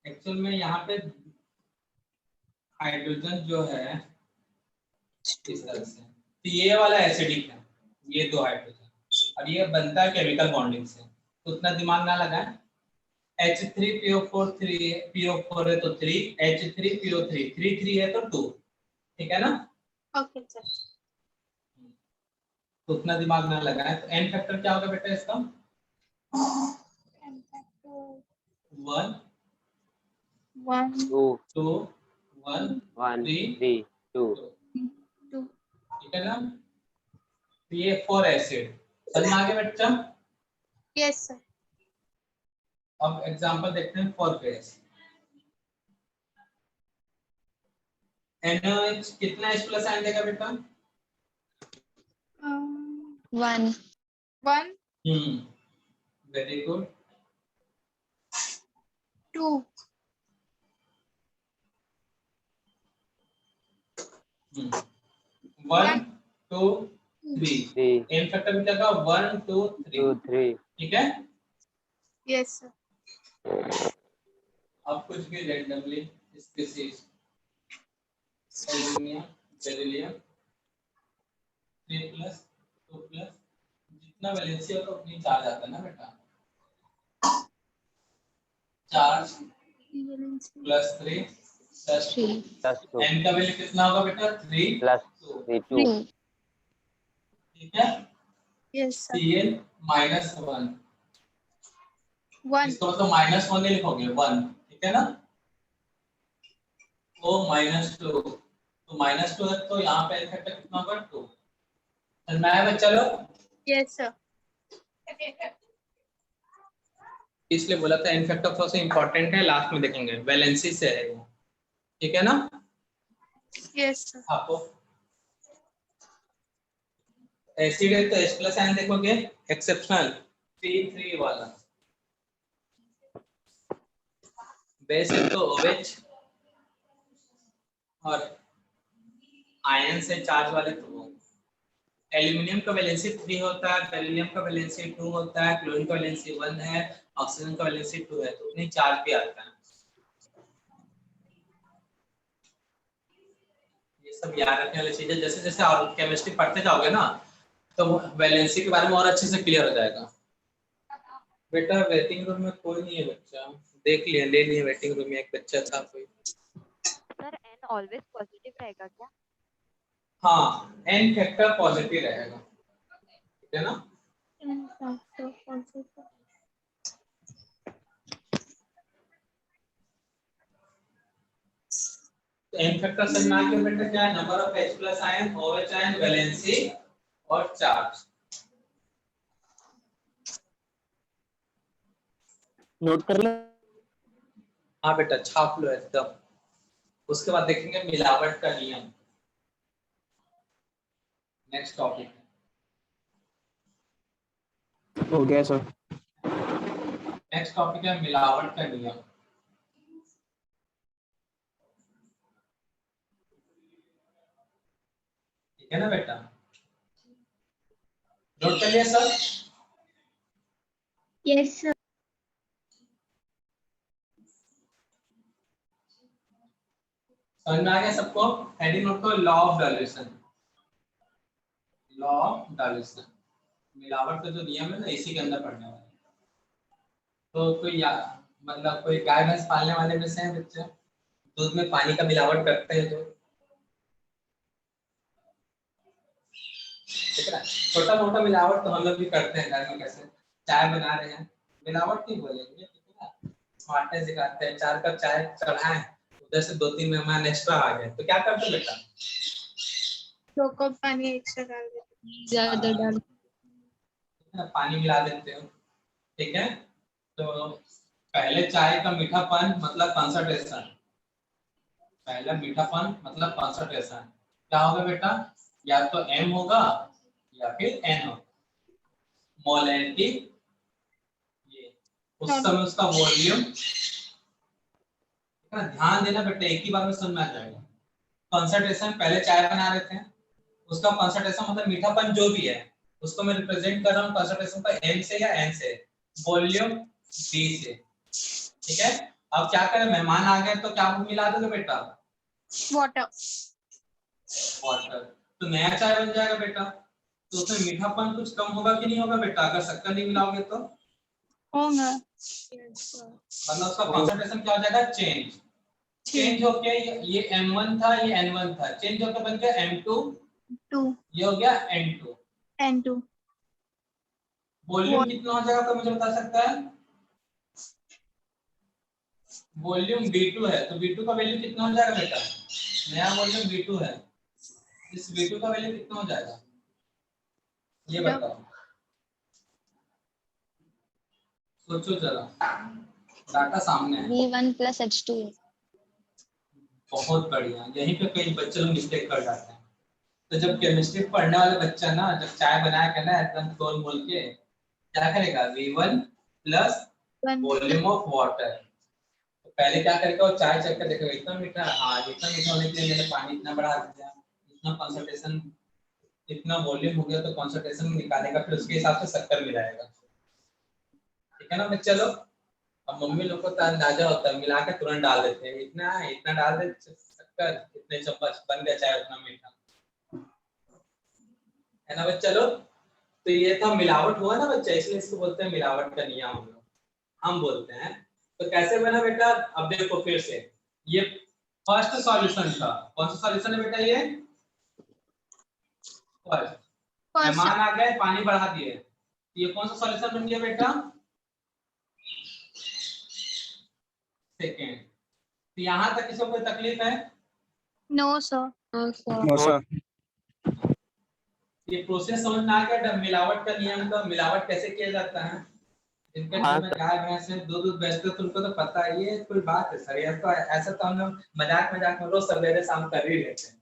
एक्चुअल में यहाँ पे हाइड्रोजन जो है इस तरह से, तो ये वाला एसिडिक है, ये 2 हाइड्रोजन, और ये बनता है केमिकल बॉन्डिंग से, तो उतना दिमाग ना लगाएं। H3PO4 PO4 है तो 3, H3PO3 3 है तो 2, ठीक है ना? Okay, sir. तो उतना दिमाग ना लगाएं। तो एन फैक्टर क्या होगा बेटा इसका? 1, 1, 2, 2, 1, 1, 3, 3, 2. 2. ठीक है ना? तो ये 4 एसिड। समझ में आ गया बच्चा? Yes, sir. अब एग्जांपल देखते हैं फॉर बेस। NaOH कितना H प्लस आयन देगा बेटा? 1, 1, वेरी गुड। 2, 1, 2, 3। 3, एन फैक्टर की जगह 1, 2, 2, 3, 3. ठीक है? yes, sir. अब कुछ भी रैंडमली स्पीसीज, एल्यूमिनियम, बेरिलियम, 3+, 2+, जितना वैलेंसी होगा उतनी चार्ज आता है ना बेटा? चार्ज +3 +2, 2, n का वैल्यू कितना होगा बेटा? 3, plus 2, 3, 2. 2, ठीक है? Yes, sir. Cl -1, 1, इसका मतलब -1 नहीं लिखोगे, 1, ठीक है ना? O -2, तो -2 है तो यहाँ पे n फैक्टर कितना होगा? 2। समझ में आया बच्चा लोग? yes, sir. इसलिए बोला था n फैक्टर थोड़ा सा इंपॉर्टेंट है, लास्ट में देखेंगे, वैलेंसी से है वो, ठीक है ना? Yes, sir. आपको एसिड है तो H प्लस आयन देखोगे, एक्सेप्शनल C3 वाला। बेस है तो OH, और आयन से चार्ज वाले तो वो। एल्यूमिनियम का वैलेंसी 3 होता है, बेरिलियम का वैलेंसी 2 होता है, क्लोरीन का वैलेंसी 1 है, ऑक्सीजन का वैलेंसी 2 है, तो उतनी चार्ज पे आता है। ये सब याद रखने वाली चीजें, जैसे जैसे आप केमिस्ट्री पढ़ते जाओगे ना तो वैलेंसी के बारे में और अच्छे से क्लियर हो जाएगा। बेटा वेटिंग रूम में कोई नहीं है बच्चा, देख लिया, ले लिए वेटिंग रूम में एक बच्चा था कोई। सर n ऑलवेज पॉजिटिव रहेगा क्या? हाँ, n फैक्टर पॉजिटिव रहेगा, ठीक है ना? N factor positive. तो एम फैक्टर समझ में आ गया बेटा, क्या है? Number of H plus ion, OH ion, valency और चार्ज। नोट कर लो। हाँ बेटा छाप लो एकदम। उसके बाद देखेंगे मिलावट का नियम। नेक्स्ट टॉपिक हो गया सर। नेक्स्ट टॉपिक है मिलावट का नियम। ठीक है ना बेटा? नोट कर लिया सर? Yes, sir. समझ में आ गया सबको? हेडिंग नोट करो, law of dilution. Law of dilution, मिलावट का जो नियम है ना, इसी के अंदर पढ़ने वाला है। तो कोई मतलब कोई गाय भैंस पालने वाले में से हैं बच्चे, दूध में पानी का मिलावट करते हैं जो, ठीक है? छोटा मोटा मिलावट तो हम लोग भी करते हैं घर में, कैसे चाय बना रहे हैं, मिलावट नहीं बोलेंगे, ठीक है? स्मार्टनेस दिखाते हैं, 4 कप चाय चढ़ाएं, उधर से 2-3 मेहमान एक्स्ट्रा आ गए, तो क्या करते हैं बेटा? 2 कप पानी एक्स्ट्रा डाल देते। ज्यादा डाल। पानी मिला देते हो, ठीक है? तो पहले चाय का मीठापन मतलब कंसंट्रेशन, पहला मीठापन मतलब कंसंट्रेशन क्या होगा बेटा? या तो M होगा या फिर N होगा, मोलैरिटी ये, उस समय उसका वॉल्यूम। ध्यान देना बेटा, एक ही बार में समझ में आ जाएगा। कंसंट्रेशन, पहले चाय बना रहे थे, उसका कंसंट्रेशन मतलब मीठापन जो भी है उसको मैं रिप्रेजेंट कर रहा हूँ कंसंट्रेशन का M से या N से, वॉल्यूम D से, ठीक है? अब क्या करें, मेहमान आ गए तो क्या मिला दोगे बेटा? वाटर। वाटर। तो नया चाय बन जाएगा बेटा। तो उसमें मीठापन कुछ कम होगा कि नहीं होगा बेटा, अगर शक्कर नहीं मिलाओगे तो? होगा। मतलब उसका कंसंट्रेशन क्या हो जाएगा? चेंज होके ये M1 था, ये N1 था, चेंज होकर बन गया M2, ये हो गया N2। वॉल्यूम कितना हो जाएगा, तो मुझे बता सकता है? वॉल्यूम V2 है, तो V2 का वैल्यू कितना हो जाएगा बेटा? नया वॉल्यूम V2 है, इस V2 का वैल्यू कितना हो जाएगा, ये बताओ, सोचो जरा, डाटा सामने है। V1 plus H2। बहुत बढ़िया, यहीं पे कई बच्चे लोग मिस्टेक कर जाते हैं। तो जब केमिस्ट्री पढ़ने वाला बच्चा ना, जब चाय बनाया ना एकदम तोल मोल के, क्या करेगा? V1 plus volume of water. तो पहले क्या करेगा, वो चाय चेक कर देखेगा, इतना मीठा, हाँ इतना मीठा होने के लिए मैंने पानी इतना बढ़ा दिया, इतना कंसंट्रेशन, इतना वॉल्यूम हो गया, तो कंसंट्रेशन निकालेगा, फिर उसके हिसाब से शक्कर मिलाएगा, ठीक है ना बच्चा लोग? अब मम्मी लोग को तो अंदाजा होता है, मिला के तुरंत डाल देते हैं, इतना डाल दे शक्कर, इतने चम्मच, बन गया चाय उतना मीठा, है ना बच्चा लोग? तो ये था मिलावट हुआ ना बच्चा, इसलिए इसको बोलते हैं मिलावट का नियम, हम बोलते हैं। तो कैसे बना बेटा? अब देखो फिर से, ये फर्स्ट सॉल्यूशन था, कौन सा सॉल्यूशन है बेटा? ये फर्स्ट, मेहमान आ गए, पानी बढ़ा दिए, ये कौन सा सॉल्यूशन बन गया बेटा? सेकेंड। तो यहाँ तक किसी को कोई तकलीफ है? No sir. No sir. ये प्रोसेस समझ में आ गया मिलावट का नियम का, मिलावट कैसे किया जाता है? जिनके घर में गाय भैंस है, दूध बेचते, तुमको तो पता है, ये कोई बात है सर? ये तो ऐसा तो हम लोग मजाक में रोज सवेरे शाम कर ही लेते हैं,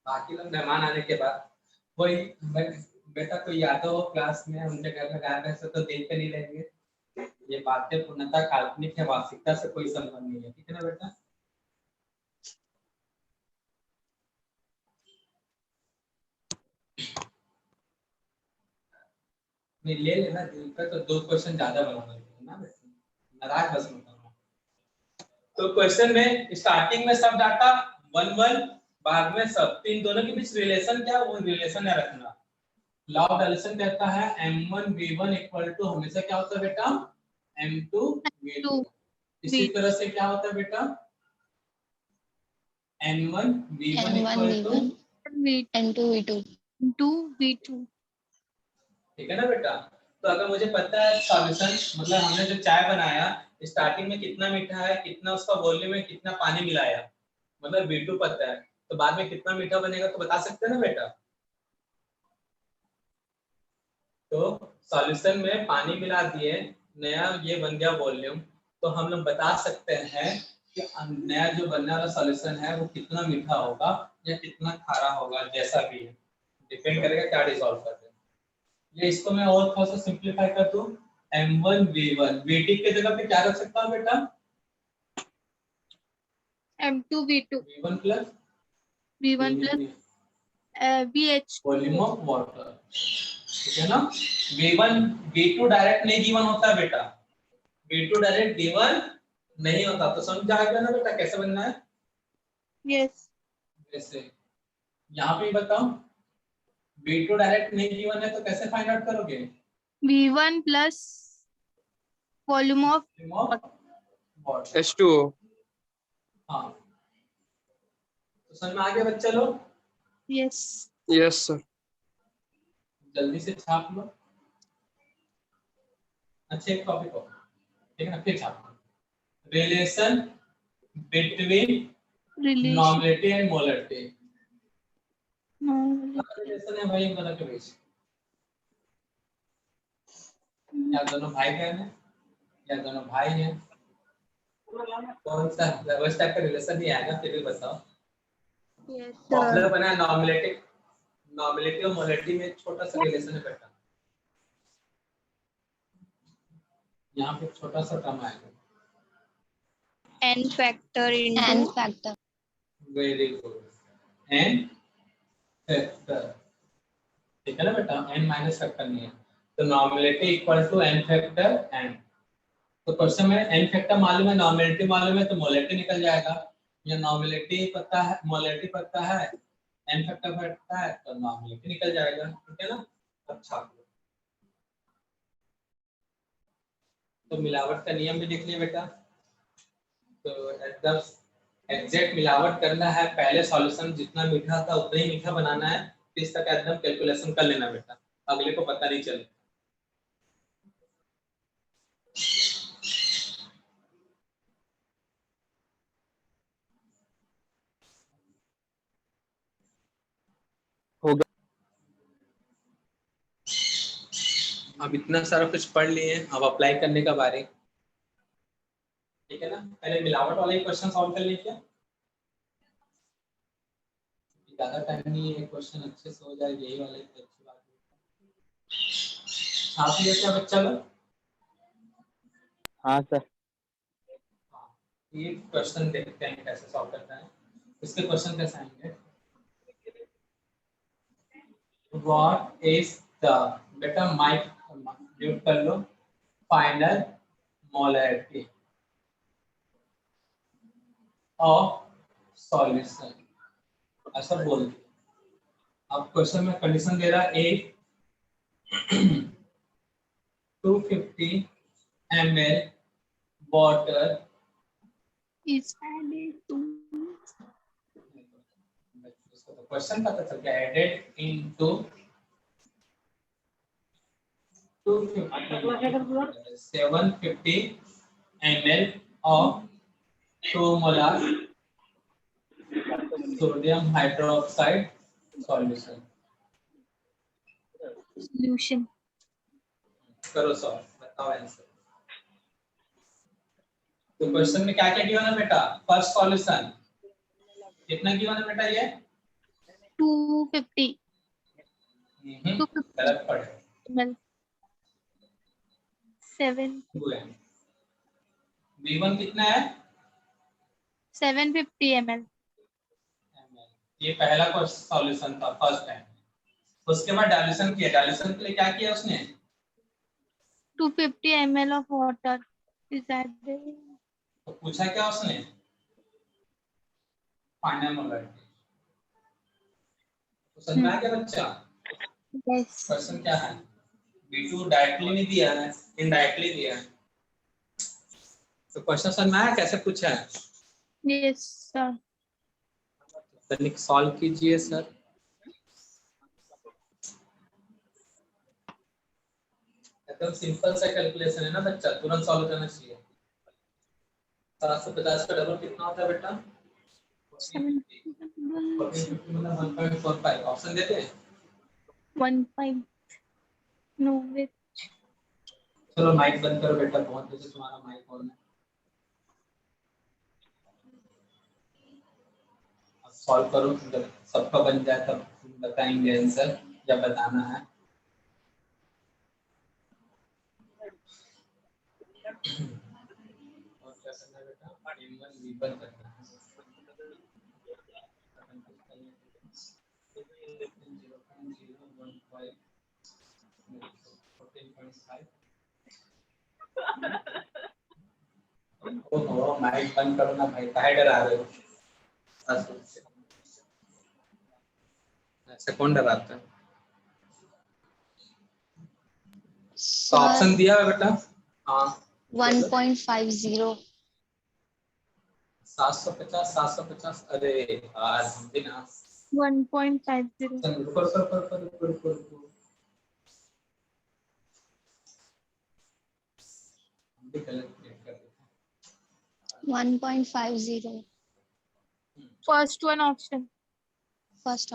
बाकी लोग मेहमान आने के बाद कोई बेटा कोई यादव हो क्लास में, उनके घर में गाय भैंस तो देख कर नहीं लेंगे, ये बातें पूर्णतः काल्पनिक है, वास्तविकता से कोई संबंध नहीं है, ठीक है ना बेटा? नहीं ले लेना दिल पे, तो 2 क्वेश्चन ज्यादा बनाना ना बेटा, नाराज बस मत होना। तो क्वेश्चन में स्टार्टिंग में सब डाटा 1 बाद में सब, तो इन दोनों के बीच रिलेशन क्या है, वो रिलेशन है रखना। लॉ ऑफ डाइल्यूशन कहता है M1 V1 इक्वल टू हमेशा क्या होता है बेटा? M2 V2। इसी तरह से क्या होता है बेटा? N1 V1 equal to N2 V2। 2 V2। ठीक है ना बेटा? तो अगर मुझे पता है सॉल्यूशन, मतलब हमने जो चाय बनाया स्टार्टिंग में कितना मीठा है, कितना उसका वॉल्यूम है, कितना पानी मिलाया, मतलब V2 पता है, तो बाद में कितना मीठा बनेगा तो बता सकते हैं ना बेटा। तो सॉल्यूशन में पानी मिला दिए, नया ये बन गया वॉल्यूम, तो हम लोग बता सकते हैं कि नया जो बनने वाला सॉल्यूशन है वो कितना मीठा होगा या कितना खारा होगा, जैसा भी है डिपेंड करेगा क्या डिसॉल्व कर रहे हैं। ये इसको मैं और थोड़ा सा सिंप्लीफाई कर दूं, M1V1 V2 के जगह पे क्या रख सकता हूं बेटा, M2V2 V1 plus V1 plus VH2 volume of water, ठीक है ना। V1 V2 डायरेक्ट नहीं गिवन होता बेटा, V2 डायरेक्ट गिवन नहीं होता, तो समझ आ गया ना बेटा कैसे बनना है। yes जैसे यहाँ पे बताओ V2 डायरेक्ट नहीं गिवन है तो कैसे फाइंड आउट करोगे, V1 plus volume of water. H2O. हाँ, तो समझ में आ गया बच्चा लोग, yes Yes, sir. जल्दी से छाप लो। अच्छा एक टॉपिक हो, ठीक है ना, फिर छाप लो। Relation between relation normality and molarity. no, relation है भाई इन दोनों के बीच, या दोनों भाई बहन है या दोनों भाई हैं, कौन सा उस टाइप का रिलेशन नहीं आएगा, फिर भी बताओ। yes पॉपुलर बना नॉर्मलिटी, नॉर्मलिटी और मोलरिटी में छोटा सा रिलेशन है बेटा, यहाँ पे छोटा सा टर्म आएगा n factor into n factor. Very good N factor, ठीक है ना बेटा, n माइनस फैक्टर नहीं है, तो normality equal to n factor n। तो क्वेश्चन में n फैक्टर मालूम है, नॉर्मलिटी मालूम है, तो मोलरिटी निकल जाएगा, या नॉर्मलिटी पता है मोलरिटी पता है, n फैक्टर पता है तो नॉर्मलिटी निकल जाएगा, ठीक है ना। अच्छा तो मिलावट का नियम भी देख लिया बेटा, तो एकदम एग्जैक्ट मिलावट करना है, पहले सॉल्यूशन जितना मीठा था उतना ही मीठा बनाना है, इस तक एकदम कैलकुलेशन कर लेना बेटा, अगले को पता नहीं चले। हो गया। अब इतना सारा कुछ पढ़ लिए, अब अप्लाई करने का बारी, ठीक है ना। पहले मिलावट वाले क्वेश्चन सॉल्व कर लीजिए, ज्यादा टाइम नहीं है, क्वेश्चन अच्छे से हो जाए, यही वाले तो अच्छी बात है। साथ में क्या बच्चा लोग, हाँ सर। ये क्वेश्चन देखते हैं कैसे सॉल्व करना है। इसके क्वेश्चन कैसे आएंगे, व्हाट इज द, बेटा माइक म्यूट कर लो, फाइनल मोलरिटी ऑफ सॉल्यूशन, ऐसा बोल दिया। अब क्वेश्चन में कंडीशन दे रहा है, एक 250 ml water is added to question पता चल गया, added into 750 ml of 2 molar sodium hydroxide solution। solution करो सॉल्व, बताओ आंसर। तो क्वेश्चन में क्या क्या गिवन है बेटा, फर्स्ट सॉल्यूशन कितना गिवन है बेटा, ये 250 गलत पढ़े, ml 7 V1 कितना है, 750 ml ये पहला सॉल्यूशन था फर्स्ट टाइम। उसके बाद डाइल्यूशन किया, डाइल्यूशन के लिए क्या किया उसने, 250 ml of water is added तो पूछा क्या उसने, फाइनल मोलरिटी। तो समझ में आ गया बच्चा, yes क्वेश्चन क्या है, V2 डायरेक्टली नहीं दिया है, इनडायरेक्टली दिया है, तो क्वेश्चन समझ में आया कैसे पूछा है, yes sir तनिक सॉल्व कीजिए सर। एकदम सिंपल सा कैलकुलेशन है ना बच्चा, तुरंत सॉल्व करना चाहिए। 750 का डबल कितना होता है बेटा, 1450 मतलब 1.45 ऑप्शन देते हैं। 1.5 no with चलो माइक बंद करो बेटा, बहुत देर से तुम्हारा माइक ऑन है। अब सॉल्व करो, जब सबका बन जाए तब बताएंगे आंसर, जब बताना है। और क्या करना है बेटा, m1 v1 करना है। 14.5 ओहो माइक बंद करो ना भाई, काहे डरा रहे हो? ऐसे कौन डराता है? तो ऑप्शन Sir, दिया है बेटा। हाँ 1.50. 750 750, अरे यार हम भी ना। 1.50 चल रुको रुको रुको रुको रुको रुको रुको, हम भी कैलकुलेट कर देते हैं। 1.50. first one option First.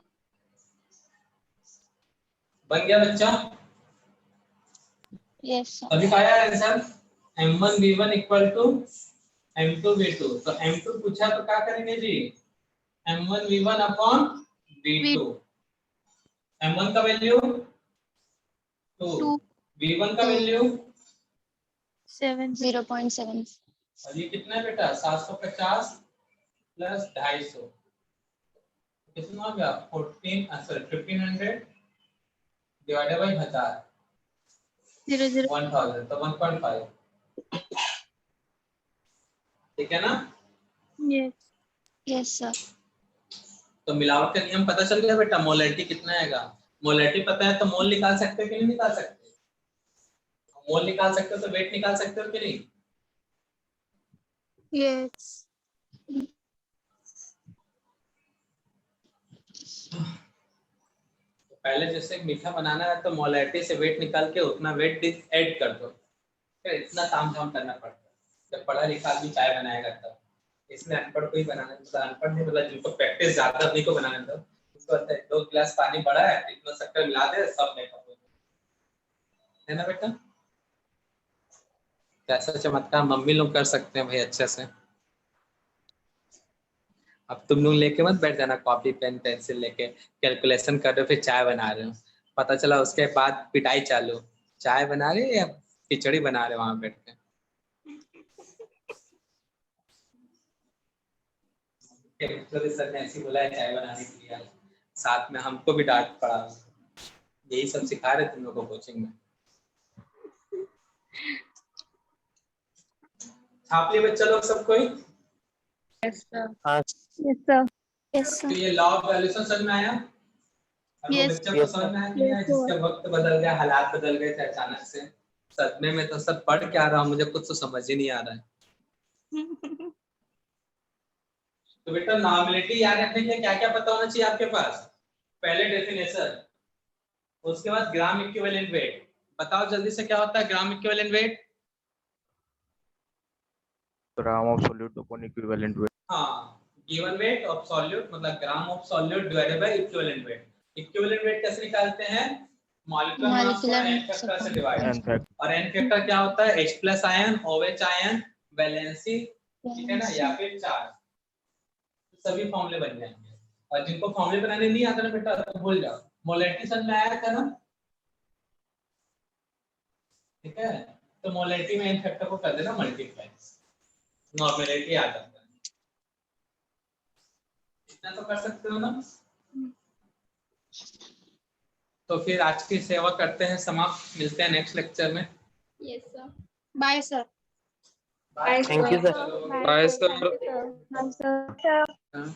बन गया बच्चा? Yes, sir. अभी का आया answer m1 v1 equal to m2 v2। तो m2 पूछा तो क्या करेंगे जी, m1 v1 upon v2। m1 का वैल्यू 2, v1 का वैल्यू 7 0.7. और ये कितना है बेटा 750 प्लस 250 कितना हो गया 1500 डिवाइडेड बाय 1000 0 1000 तो 1.5, ठीक है ना? yes Yes, sir. तो मिलावट का नियम पता चल गया बेटा, मोलैरिटी कितना आएगा। मोलैरिटी पता है तो मोल निकाल सकते हो कि नहीं निकाल सकते? मोल निकाल सकते हो तो वेट निकाल सकते हो कि नहीं? yes तो पहले जैसे मीठा बनाना है तो मोलैरिटी से वेट निकाल के उतना वेट ऐड कर दो, फिर इतना तामझाम करना पड़ता है। जब पढ़ा लिखा आदमी चाय बनाएगा तब, इसमें अनपढ़ को ही बनाना, मतलब अनपढ़ नहीं मतलब जिनको प्रैक्टिस ज्यादा नहीं को बनाना था, उसको आता है 2 गिलास पानी बड़ा है इतना शक्कर मिला दे सब मेकअप हो जाए, है ना बेटा? कैसा चमत्कार मम्मी लोग कर सकते हैं भाई अच्छे से। अब तुम लोग लेके मत बैठ जाना कॉपी पेन पेंसिल लेके, कैलकुलेशन कर रहे हो फिर चाय बना रहे हो, पता चला उसके बाद पिटाई चालू, चाय बना रहे या खिचड़ी बना रहे वहां बैठ के। सर ने ऐसी बोला है चाय बनाने के लिए, साथ में हमको भी डांट पड़ा, यही सब सिखा रहे तुम लोग को कोचिंग में। छाप लिए बच्चा लोग सब कोई? yes sir हाँ yes sir Yes, तो sir. ये लॉ ऑफ वैल्यूएशन समझ में आया? अब वो Yes. बच्चा को Yes, समझ में आया कि Yes, नहीं, sir. जिसका वक्त बदल गया, हालात बदल गए थे अचानक से, सदमे में तो सब पढ़ क्या रहा हूँ मुझे कुछ तो समझ ही नहीं आ रहा है। तो बेटा नॉर्मेलिटी याद रखने के लिए क्या क्या पता होना चाहिए आपके पास? पहले डेफिनेशन, उसके बाद ग्राम इक्विवेलेंट वेट। बताओ जल्दी से क्या होता है gram equivalent wait? Gram of solute upon equivalent weight. हाँ, गिवन वेट ऑफ सॉल्यूट मतलब gram of solute divided by equivalent weight. Equivalent wait कैसे निकालते हैं? मॉलिक्यूलर मास को Molecular n mass फैक्टर से upon डिवाइड, n फैक्टर और n factor क्या होता है? H+ ion, OH ion, valency, ठीक है ना, या फिर चार्ज, सभी फॉर्मूले बन जाएंगे। और जिनको फॉर्मूले बनाने नहीं आता ना बेटा तो भूल जाओ, मोलैरिटी समझ में आया था ना? ठीक है, तो मोलैरिटी में n फैक्टर को कर देना मल्टीप्लाई, नॉर्मेलिटी आ जाता है। इतना तो कर सकते हो ना? तो फिर आज की सेवा करते हैं समाप्त, मिलते हैं नेक्स्ट लेक्चर में। yes sir bye sir bye Thank you, sir. चलो। Bye, sir. bye sir Sure. हाँ।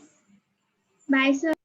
bye sir